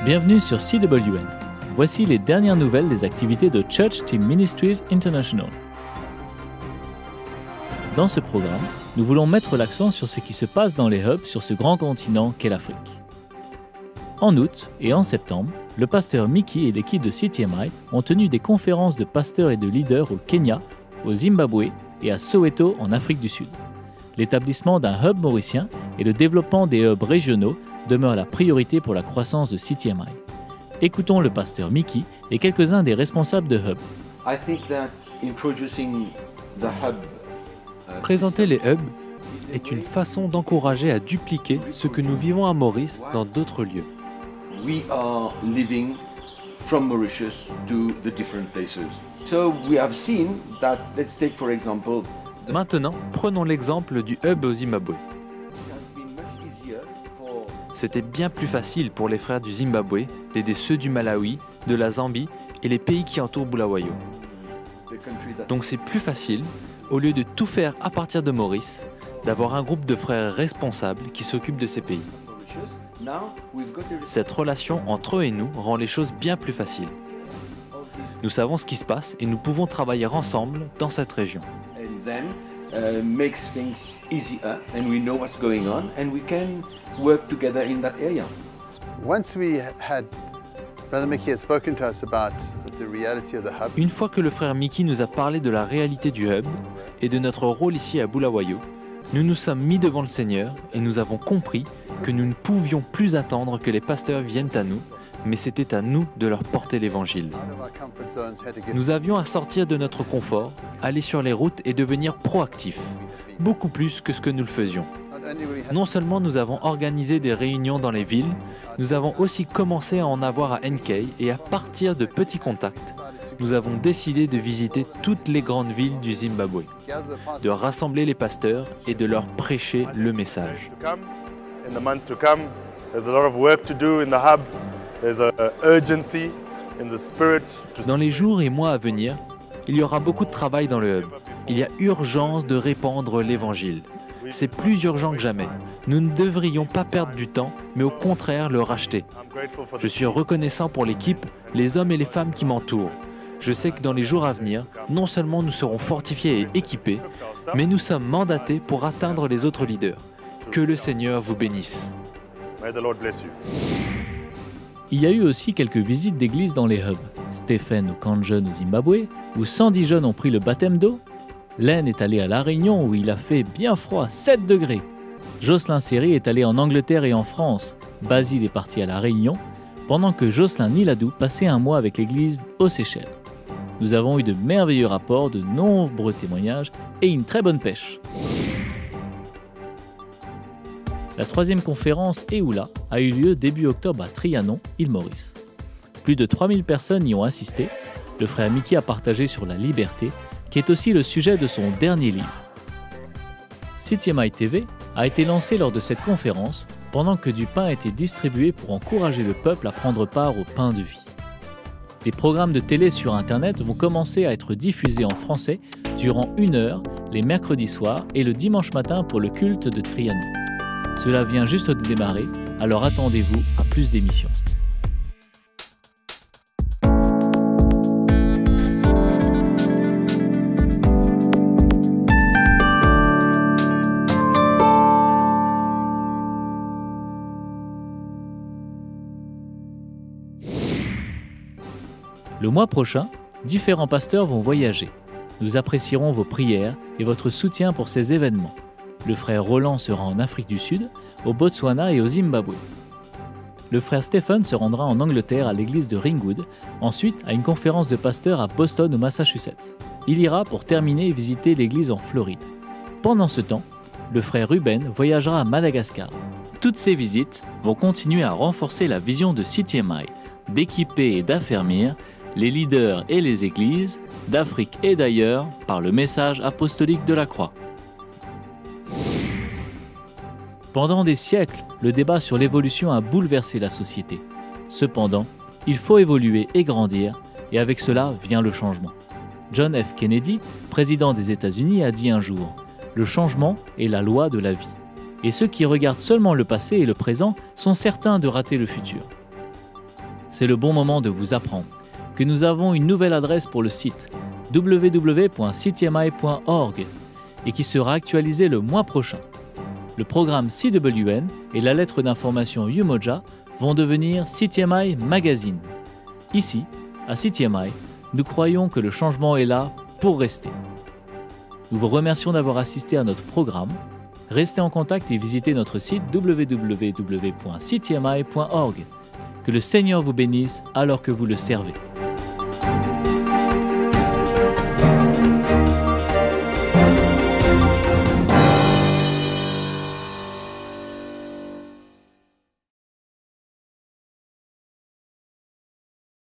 Bienvenue sur CWN. Voici les dernières nouvelles des activités de Church Team Ministries International. Dans ce programme, nous voulons mettre l'accent sur ce qui se passe dans les hubs sur ce grand continent qu'est l'Afrique. En août et en septembre, le pasteur Mickey et l'équipe de CTMI ont tenu des conférences de pasteurs et de leaders au Kenya, au Zimbabwe et à Soweto en Afrique du Sud. L'établissement d'un hub mauricien et le développement des hubs régionaux demeurent la priorité pour la croissance de CTMI. Écoutons le pasteur Mickey et quelques-uns des responsables de hubs. Présenter les hubs est une façon d'encourager à dupliquer ce que nous vivons à Maurice dans d'autres lieux. We are living from Mauritius to the different places. So we have seen that, let's take for example. Maintenant, prenons l'exemple du hub au Zimbabwe. C'était bien plus facile pour les frères du Zimbabwe d'aider ceux du Malawi, de la Zambie et les pays qui entourent Bulawayo. Donc c'est plus facile, au lieu de tout faire à partir de Maurice, d'avoir un groupe de frères responsables qui s'occupent de ces pays. Cette relation entre eux et nous rend les choses bien plus faciles. Nous savons ce qui se passe et nous pouvons travailler ensemble dans cette région. Une fois que le frère Mickey nous a parlé de la réalité du hub et de notre rôle ici à Bulawayo, nous nous sommes mis devant le Seigneur et nous avons compris que nous ne pouvions plus attendre que les pasteurs viennent à nous, mais c'était à nous de leur porter l'Évangile. Nous avions à sortir de notre confort, aller sur les routes et devenir proactifs, beaucoup plus que ce que nous le faisions. Non seulement nous avons organisé des réunions dans les villes, nous avons aussi commencé à en avoir à NK et à partir de petits contacts, nous avons décidé de visiter toutes les grandes villes du Zimbabwe, de rassembler les pasteurs et de leur prêcher le message. Dans les jours et mois à venir, il y aura beaucoup de travail dans le hub. Il y a urgence de répandre l'Évangile. C'est plus urgent que jamais. Nous ne devrions pas perdre du temps, mais au contraire le racheter. Je suis reconnaissant pour l'équipe, les hommes et les femmes qui m'entourent. Je sais que dans les jours à venir, non seulement nous serons fortifiés et équipés, mais nous sommes mandatés pour atteindre les autres leaders. Que le Seigneur vous bénisse. Il y a eu aussi quelques visites d'églises dans les hubs. Stephen au camp de jeunes au Zimbabwe, où 110 jeunes ont pris le baptême d'eau. Len est allé à La Réunion, où il a fait bien froid, 7 degrés. Jocelyn Seri est allé en Angleterre et en France. Basile est parti à La Réunion, pendant que Jocelyn Niladou passait un mois avec l'église aux Seychelles. Nous avons eu de merveilleux rapports, de nombreux témoignages et une très bonne pêche. La troisième conférence EULA a eu lieu début octobre à Trianon, île Maurice. Plus de 3000 personnes y ont assisté. Le frère Mickey a partagé sur la liberté, qui est aussi le sujet de son dernier livre. CTMI TV a été lancé lors de cette conférence pendant que du pain était distribué pour encourager le peuple à prendre part au pain de vie. Des programmes de télé sur Internet vont commencer à être diffusés en français durant 1 heure les mercredis soirs et le dimanche matin pour le culte de Trianon. Cela vient juste de démarrer, alors attendez-vous à plus d'émissions. Le mois prochain, différents pasteurs vont voyager. Nous apprécierons vos prières et votre soutien pour ces événements. Le frère Roland sera en Afrique du Sud, au Botswana et au Zimbabwe. Le frère Stephen se rendra en Angleterre à l'église de Ringwood, ensuite à une conférence de pasteurs à Boston au Massachusetts. Il ira pour terminer visiter l'église en Floride. Pendant ce temps, le frère Ruben voyagera à Madagascar. Toutes ces visites vont continuer à renforcer la vision de CTMI, d'équiper et d'affermir les leaders et les églises d'Afrique et d'ailleurs par le message apostolique de la croix. Pendant des siècles, le débat sur l'évolution a bouleversé la société. Cependant, il faut évoluer et grandir, et avec cela vient le changement. John F. Kennedy, président des États-Unis, a dit un jour « Le changement est la loi de la vie ». Et ceux qui regardent seulement le passé et le présent sont certains de rater le futur. c'est le bon moment de vous apprendre que nous avons une nouvelle adresse pour le site www.ctmi.org et qui sera actualisée le mois prochain. Le programme CWN et la lettre d'information Umoja vont devenir CTMI Magazine. Ici, à CTMI, nous croyons que le changement est là pour rester. Nous vous remercions d'avoir assisté à notre programme. Restez en contact et visitez notre site www.ctmi.org. Que le Seigneur vous bénisse alors que vous le servez.